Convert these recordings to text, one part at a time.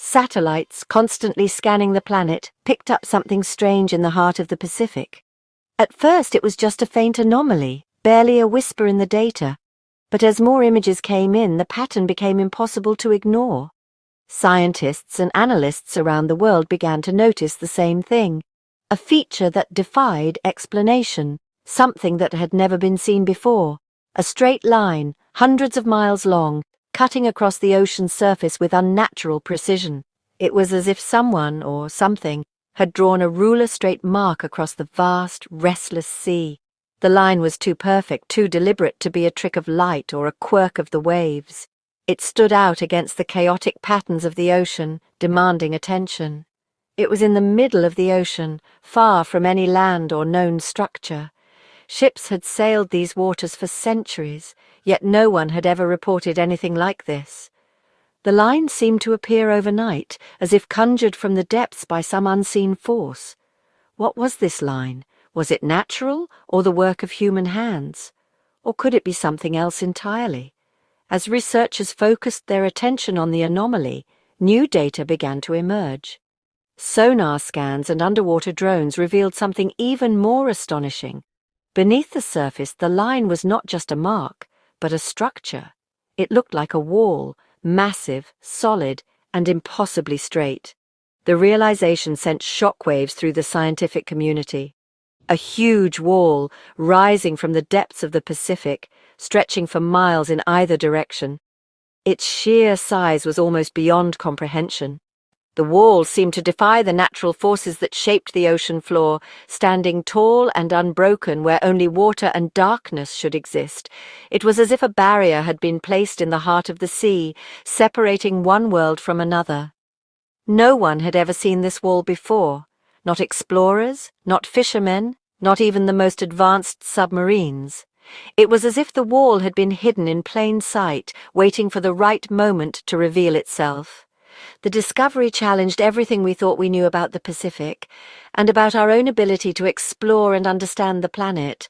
Satellites, constantly scanning the planet, picked up something strange in the heart of the Pacific. At first it was just a faint anomaly, barely a whisper in the data, but as more images came in, the pattern became impossible to ignore. Scientists and analysts around the world began to notice the same thing, a feature that defied explanation, something that had never been seen before, a straight line, hundreds of miles long, cutting across the ocean's surface with unnatural precision. It was as if someone, or something, had drawn a ruler-straight mark across the vast, restless sea. The line was too perfect, too deliberate to be a trick of light or a quirk of the waves. It stood out against the chaotic patterns of the ocean, demanding attention. It was in the middle of the ocean, far from any land or known structure. Ships had sailed these waters for centuries, yet no one had ever reported anything like this. The line seemed to appear overnight, as if conjured from the depths by some unseen force. What was this line? Was it natural, or the work of human hands? Or could it be something else entirely? As researchers focused their attention on the anomaly, new data began to emerge. Sonar scans and underwater drones revealed something even more astonishing. Beneath the surface, the line was not just a mark, but a structure. It looked like a wall, massive, solid, and impossibly straight. The realization sent shockwaves through the scientific community. A huge wall, rising from the depths of the Pacific, stretching for miles in either direction. Its sheer size was almost beyond comprehension. The wall seemed to defy the natural forces that shaped the ocean floor, standing tall and unbroken where only water and darkness should exist. It was as if a barrier had been placed in the heart of the sea, separating one world from another. No one had ever seen this wall before, not explorers, not fishermen, not even the most advanced submarines. It was as if the wall had been hidden in plain sight, waiting for the right moment to reveal itself. The discovery challenged everything we thought we knew about the Pacific, and about our own ability to explore and understand the planet.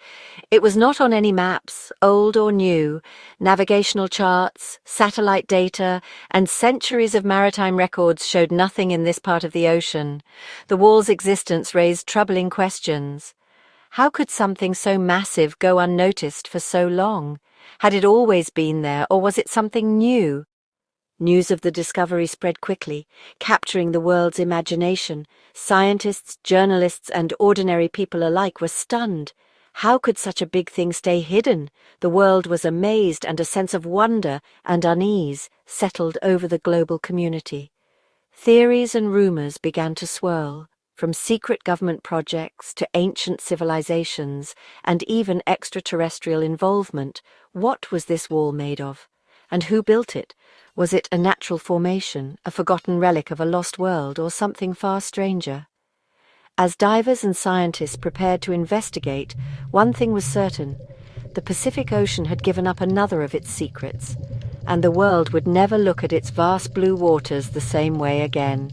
It was not on any maps, old or new, navigational charts, satellite data, and centuries of maritime records showed nothing in this part of the ocean. The wall's existence raised troubling questions. How could something so massive go unnoticed for so long? Had it always been there, or was it something new? News of the discovery spread quickly, capturing the world's imagination. Scientists, journalists, and ordinary people alike were stunned. How could such a big thing stay hidden? The world was amazed, and a sense of wonder and unease settled over the global community. Theories and rumors began to swirl, from secret government projects to ancient civilizations, and even extraterrestrial involvement. What was this wall made of? And who built it? Was it a natural formation, a forgotten relic of a lost world, or something far stranger? As divers and scientists prepared to investigate, one thing was certain: the Pacific Ocean had given up another of its secrets, and the world would never look at its vast blue waters the same way again.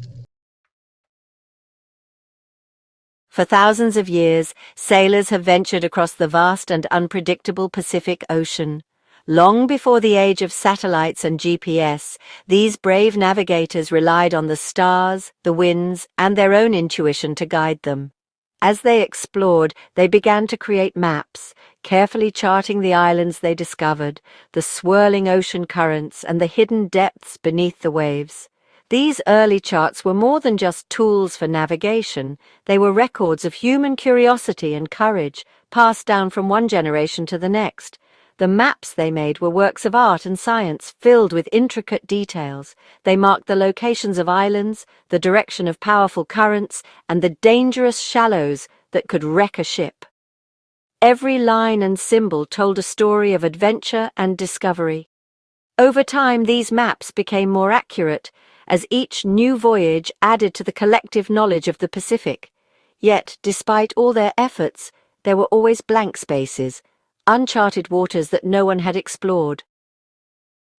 For thousands of years, sailors have ventured across the vast and unpredictable Pacific Ocean. Long before the age of satellites and GPS, these brave navigators relied on the stars, the winds, and their own intuition to guide them. As they explored, they began to create maps, carefully charting the islands they discovered, the swirling ocean currents, and the hidden depths beneath the waves. These early charts were more than just tools for navigation. They were records of human curiosity and courage, passed down from one generation to the next. The maps they made were works of art and science, filled with intricate details. They marked the locations of islands, the direction of powerful currents, and the dangerous shallows that could wreck a ship. Every line and symbol told a story of adventure and discovery. Over time, these maps became more accurate, as each new voyage added to the collective knowledge of the Pacific. Yet, despite all their efforts, there were always blank spaces, uncharted waters that no one had explored.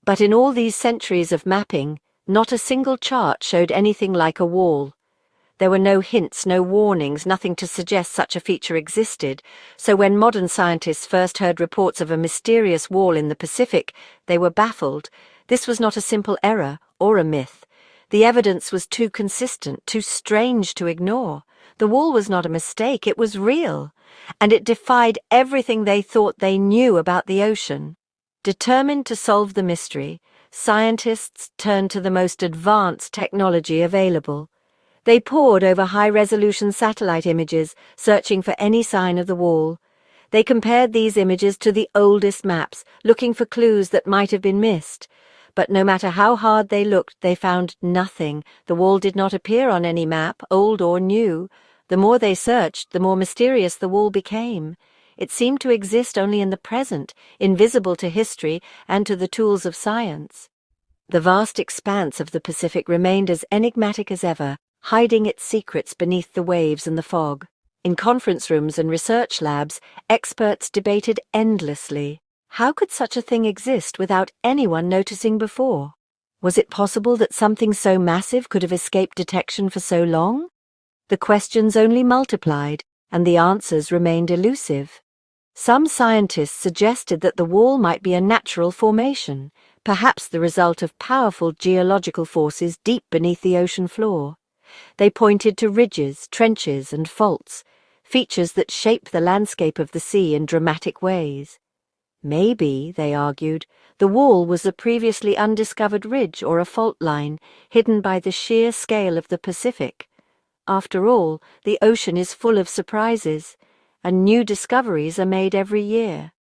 But in all these centuries of mapping, not a single chart showed anything like a wall. There were no hints, no warnings, nothing to suggest such a feature existed, so when modern scientists first heard reports of a mysterious wall in the Pacific, they were baffled. This was not a simple error or a myth. The evidence was too consistent, too strange to ignore. The wall was not a mistake, it was real, and it defied everything they thought they knew about the ocean. Determined to solve the mystery, scientists turned to the most advanced technology available. They pored over high-resolution satellite images, searching for any sign of the wall. They compared these images to the oldest maps, looking for clues that might have been missed. But no matter how hard they looked, they found nothing. The wall did not appear on any map, old or new. The more they searched, the more mysterious the wall became. It seemed to exist only in the present, invisible to history and to the tools of science. The vast expanse of the Pacific remained as enigmatic as ever, hiding its secrets beneath the waves and the fog. In conference rooms and research labs, experts debated endlessly. How could such a thing exist without anyone noticing before? Was it possible that something so massive could have escaped detection for so long? The questions only multiplied, and the answers remained elusive. Some scientists suggested that the wall might be a natural formation, perhaps the result of powerful geological forces deep beneath the ocean floor. They pointed to ridges, trenches, and faults, features that shape the landscape of the sea in dramatic ways. Maybe, they argued, the wall was a previously undiscovered ridge or a fault line, hidden by the sheer scale of the Pacific. After all, the ocean is full of surprises, and new discoveries are made every year.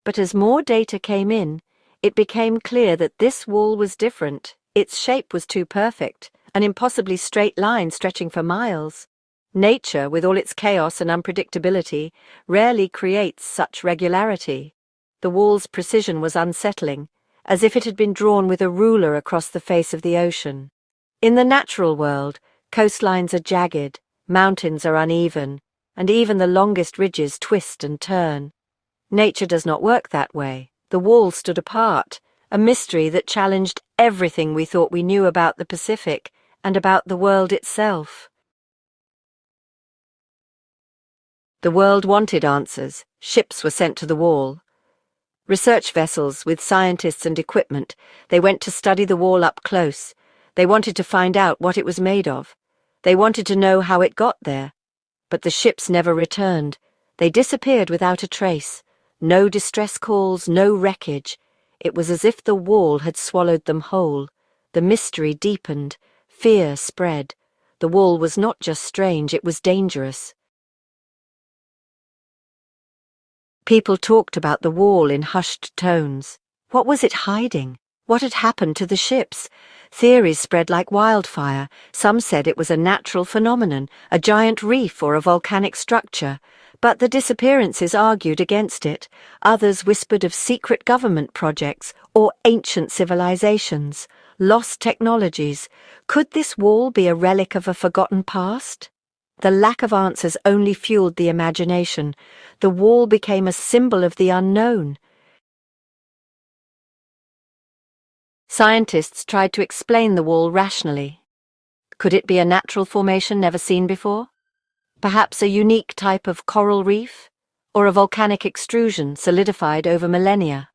But as more data came in, it became clear that this wall was different. Its shape was too perfect, an impossibly straight line stretching for miles. Nature, with all its chaos and unpredictability, rarely creates such regularity. The wall's precision was unsettling, as if it had been drawn with a ruler across the face of the ocean. In the natural world, coastlines are jagged, mountains are uneven, and even the longest ridges twist and turn. Nature does not work that way. The wall stood apart, a mystery that challenged everything we thought we knew about the Pacific and about the world itself. The world wanted answers. Ships were sent to the wall. Research vessels with scientists and equipment. They went to study the wall up close. They wanted to find out what it was made of. They wanted to know how it got there. But the ships never returned. They disappeared without a trace. No distress calls, no wreckage. It was as if the wall had swallowed them whole. The mystery deepened. Fear spread. The wall was not just strange, it was dangerous. People talked about the wall in hushed tones. What was it hiding? What had happened to the ships? Theories spread like wildfire. Some said it was a natural phenomenon, a giant reef or a volcanic structure. But the disappearances argued against it. Others whispered of secret government projects or ancient civilizations, lost technologies. Could this wall be a relic of a forgotten past? The lack of answers only fueled the imagination. The wall became a symbol of the unknown. Scientists tried to explain the wall rationally. Could it be a natural formation never seen before? Perhaps a unique type of coral reef? Or a volcanic extrusion solidified over millennia?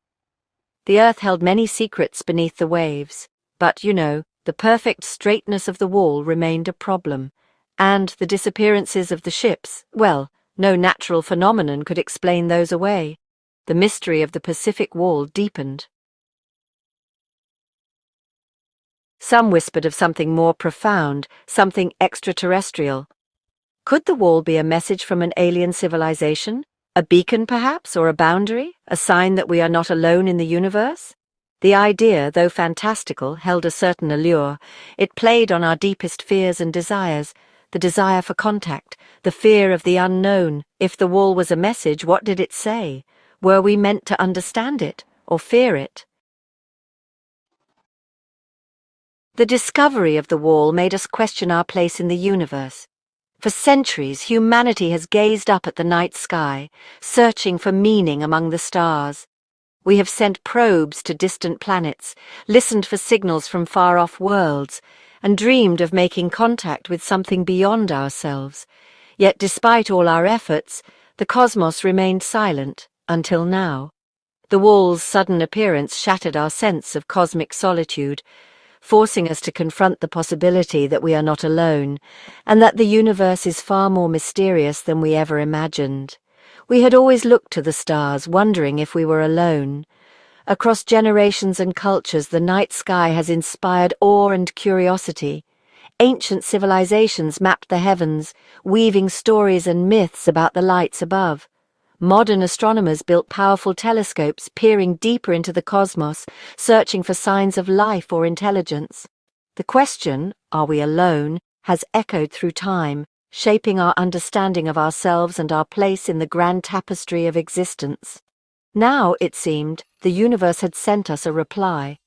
The Earth held many secrets beneath the waves, but, the perfect straightness of the wall remained a problem. And the disappearances of the ships, well, no natural phenomenon could explain those away. The mystery of the Pacific Wall deepened. Some whispered of something more profound, something extraterrestrial. Could the wall be a message from an alien civilization? A beacon, perhaps, or a boundary? A sign that we are not alone in the universe? The idea, though fantastical, held a certain allure. It played on our deepest fears and desires. The desire for contact, the fear of the unknown. If the wall was a message, what did it say? Were we meant to understand it, or fear it? The discovery of the wall made us question our place in the universe. For centuries, humanity has gazed up at the night sky, searching for meaning among the stars. We have sent probes to distant planets, listened for signals from far-off worlds, and dreamed of making contact with something beyond ourselves. Yet despite all our efforts, the cosmos remained silent, until now. The wall's sudden appearance shattered our sense of cosmic solitude. forcing us to confront the possibility that we are not alone, and that the universe is far more mysterious than we ever imagined. We had always looked to the stars, wondering if we were alone. Across generations and cultures, the night sky has inspired awe and curiosity. Ancient civilizations mapped the heavens, weaving stories and myths about the lights above. Modern astronomers built powerful telescopes, peering deeper into the cosmos, searching for signs of life or intelligence. The question, are we alone, has echoed through time, shaping our understanding of ourselves and our place in the grand tapestry of existence. Now, it seemed, the universe had sent us a reply.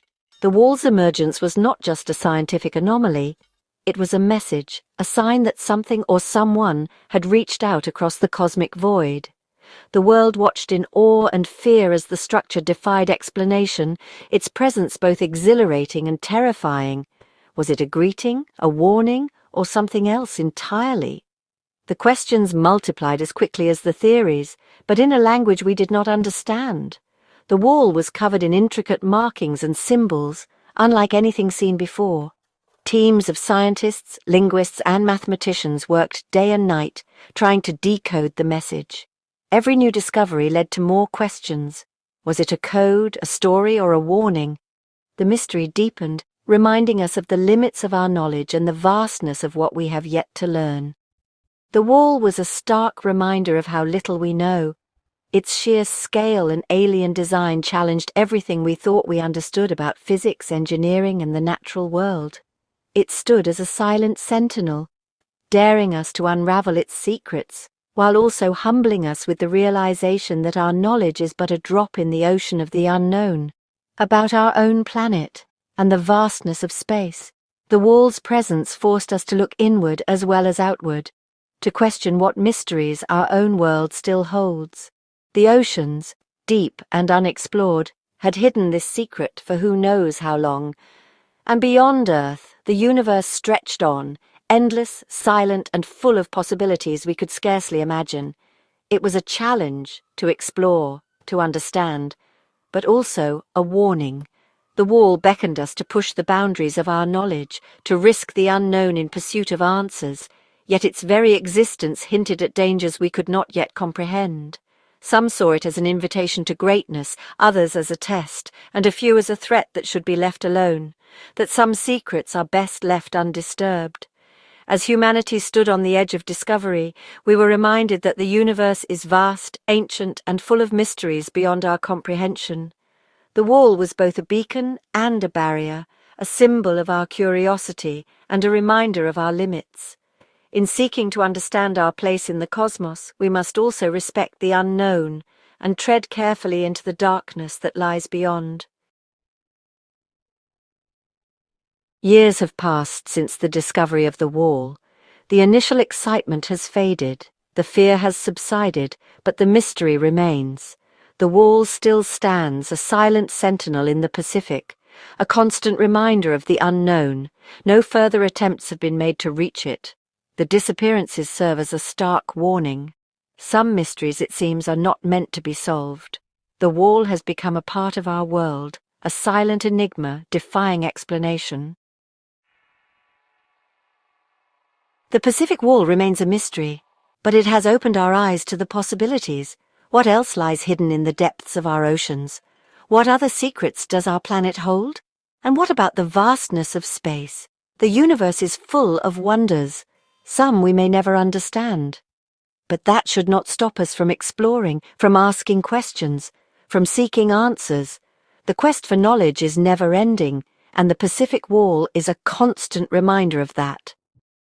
The wall's emergence was not just a scientific anomaly. It was a message, a sign that something or someone had reached out across the cosmic void. The world watched in awe and fear as the structure defied explanation, its presence both exhilarating and terrifying. Was it a greeting, a warning, or something else entirely? The questions multiplied as quickly as the theories, but in a language we did not understand. The wall was covered in intricate markings and symbols, unlike anything seen before. Teams of scientists, linguists, and mathematicians worked day and night, trying to decode the message. Every new discovery led to more questions. Was it a code, a story, or a warning? The mystery deepened, reminding us of the limits of our knowledge and the vastness of what we have yet to learn. The wall was a stark reminder of how little we know. Its sheer scale and alien design challenged everything we thought we understood about physics, engineering, and the natural world. It stood as a silent sentinel, daring us to unravel its secrets, while also humbling us with the realization that our knowledge is but a drop in the ocean of the unknown. About our own planet, and the vastness of space, the wall's presence forced us to look inward as well as outward, to question what mysteries our own world still holds. The oceans, deep and unexplored, had hidden this secret for who knows how long. And beyond Earth, the universe stretched on, endless, silent, and full of possibilities we could scarcely imagine. It was a challenge to explore, to understand, but also a warning. The wall beckoned us to push the boundaries of our knowledge, to risk the unknown in pursuit of answers, yet its very existence hinted at dangers we could not yet comprehend. Some saw it as an invitation to greatness, others as a test, and a few as a threat that should be left alone, that some secrets are best left undisturbed. As humanity stood on the edge of discovery, we were reminded that the universe is vast, ancient, and full of mysteries beyond our comprehension. The wall was both a beacon and a barrier, a symbol of our curiosity and a reminder of our limits. In seeking to understand our place in the cosmos, we must also respect the unknown and tread carefully into the darkness that lies beyond. Years have passed since the discovery of the wall. The initial excitement has faded, the fear has subsided, but the mystery remains. The wall still stands, a silent sentinel in the Pacific, a constant reminder of the unknown. No further attempts have been made to reach it. The disappearances serve as a stark warning. Some mysteries, it seems, are not meant to be solved. The wall has become a part of our world, a silent enigma defying explanation. The Pacific Wall remains a mystery, but it has opened our eyes to the possibilities. What else lies hidden in the depths of our oceans? What other secrets does our planet hold? And what about the vastness of space? The universe is full of wonders. Some we may never understand. But that should not stop us from exploring, from asking questions, from seeking answers. The quest for knowledge is never-ending, and the Pacific Wall is a constant reminder of that.